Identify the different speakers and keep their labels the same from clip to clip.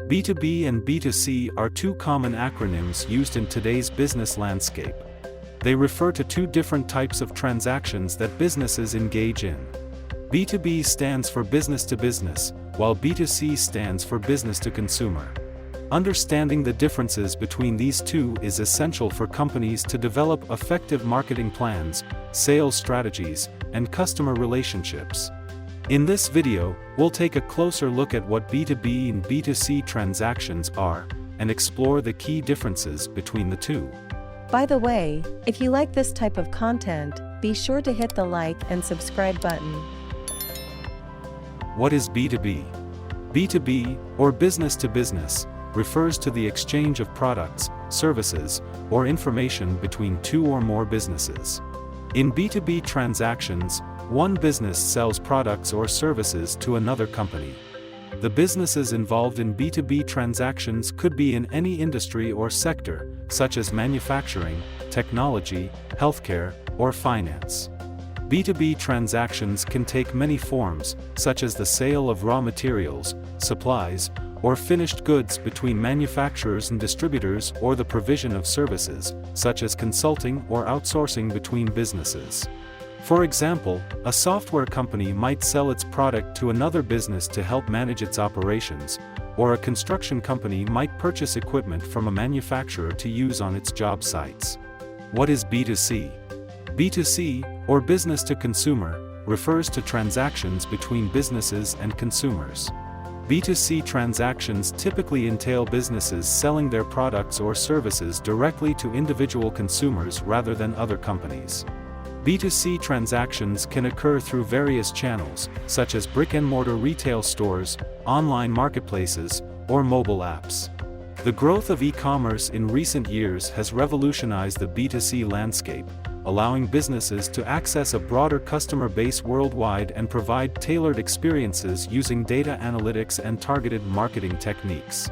Speaker 1: B2B and B2C are two common acronyms used in today's business landscape. They refer to two different types of transactions that businesses engage in. B2B stands for business to business, while B2C stands for business to consumer. Understanding the differences between these two is essential for companies to develop effective marketing plans, sales strategies, and customer relationships. In this video, we'll take a closer look at what B2B and B2C transactions are, and explore the key differences between the two.
Speaker 2: By the way, if you like this type of content, be sure to hit the like and subscribe button.
Speaker 1: What is B2B? B2B, or business to business, refers to the exchange of products, services, or information between two or more businesses. In B2B transactions, one business sells products or services to another company. The businesses involved in B2B transactions could be in any industry or sector, such as manufacturing, technology, healthcare, or finance. B2B transactions can take many forms, such as the sale of raw materials, supplies, or finished goods between manufacturers and distributors, or the provision of services, such as consulting or outsourcing between businesses. For example, a software company might sell its product to another business to help manage its operations, or a construction company might purchase equipment from a manufacturer to use on its job sites. What is B2C? B2C, or business to consumer, refers to transactions between businesses and consumers. B2C transactions typically entail businesses selling their products or services directly to individual consumers rather than other companies. B2C transactions can occur through various channels, such as brick-and-mortar retail stores, online marketplaces, or mobile apps. The growth of e-commerce in recent years has revolutionized the B2C landscape, allowing businesses to access a broader customer base worldwide and provide tailored experiences using data analytics and targeted marketing techniques.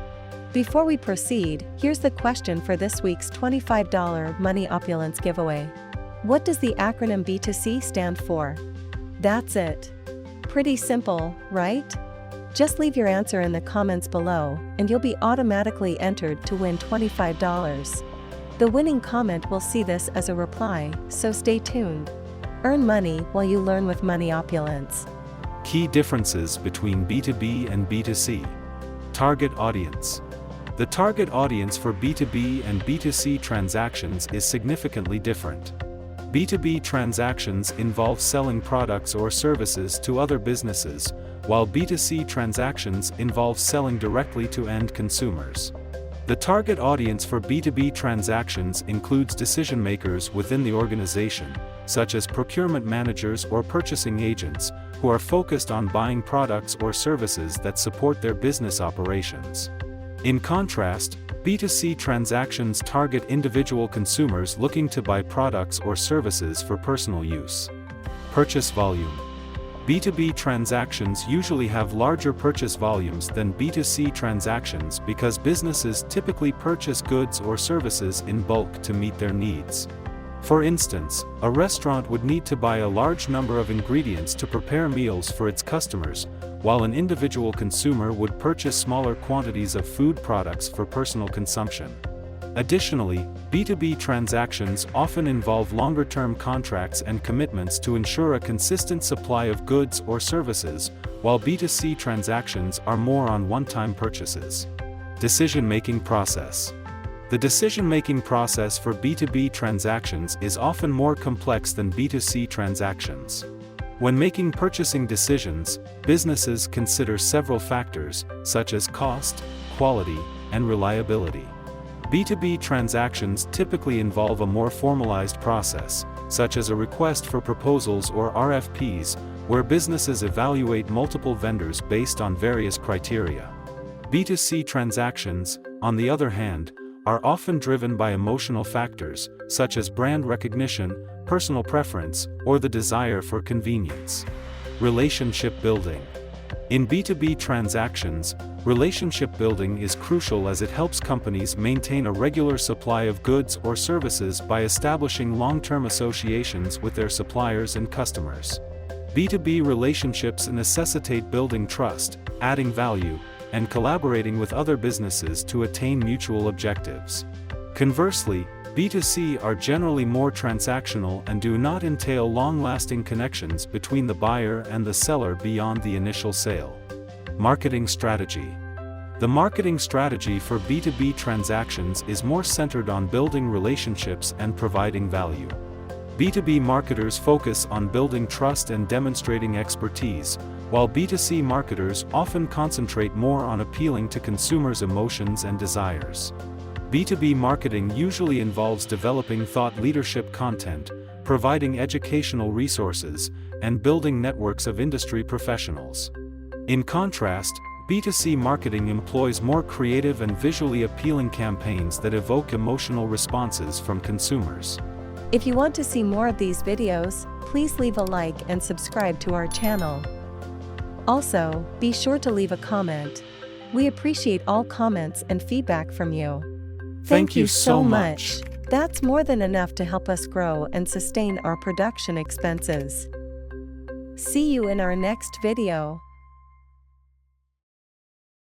Speaker 2: Before we proceed, here's the question for this week's $25 Money Opulence giveaway. What does the acronym B2C stand for? That's it. Pretty simple, right? Just leave your answer in the comments below, and you'll be automatically entered to win $25. The winning comment will see this as a reply, so stay tuned. Earn money while you learn with Money Opulence.
Speaker 1: Key differences between B2B and B2C. Target audience. The target audience for B2B and B2C transactions is significantly different. B2B transactions involve selling products or services to other businesses, while B2C transactions involve selling directly to end consumers. The target audience for B2B transactions includes decision-makers within the organization, such as procurement managers or purchasing agents, who are focused on buying products or services that support their business operations. In contrast, B2C transactions target individual consumers looking to buy products or services for personal use. Purchase volume. B2B transactions usually have larger purchase volumes than B2C transactions because businesses typically purchase goods or services in bulk to meet their needs. For instance, a restaurant would need to buy a large number of ingredients to prepare meals for its customers, while an individual consumer would purchase smaller quantities of food products for personal consumption. Additionally, B2B transactions often involve longer-term contracts and commitments to ensure a consistent supply of goods or services, while B2C transactions are more on one-time purchases. Decision-making process. The decision-making process for B2B transactions is often more complex than B2C transactions. When making purchasing decisions, businesses consider several factors, such as cost, quality, and reliability. B2B transactions typically involve a more formalized process, such as a request for proposals or RFPs, where businesses evaluate multiple vendors based on various criteria. B2C transactions, on the other hand, are often driven by emotional factors, such as brand recognition, personal preference, or the desire for convenience. Relationship building. In B2B transactions, relationship building is crucial as it helps companies maintain a regular supply of goods or services by establishing long-term associations with their suppliers and customers. B2B relationships necessitate building trust, adding value, and collaborating with other businesses to attain mutual objectives. Conversely, B2C are generally more transactional and do not entail long-lasting connections between the buyer and the seller beyond the initial sale. Marketing strategy. The marketing strategy for B2B transactions is more centered on building relationships and providing value. B2B marketers focus on building trust and demonstrating expertise, while B2C marketers often concentrate more on appealing to consumers' emotions and desires. B2B marketing usually involves developing thought leadership content, providing educational resources, and building networks of industry professionals. In contrast, B2C marketing employs more creative and visually appealing campaigns that evoke emotional responses from consumers.
Speaker 2: If you want to see more of these videos, please leave a like and subscribe to our channel. Also, be sure to leave a comment. We appreciate all comments and feedback from you.
Speaker 1: Thank you so much.
Speaker 2: That's more than enough to help us grow and sustain our production expenses. See you in our next video.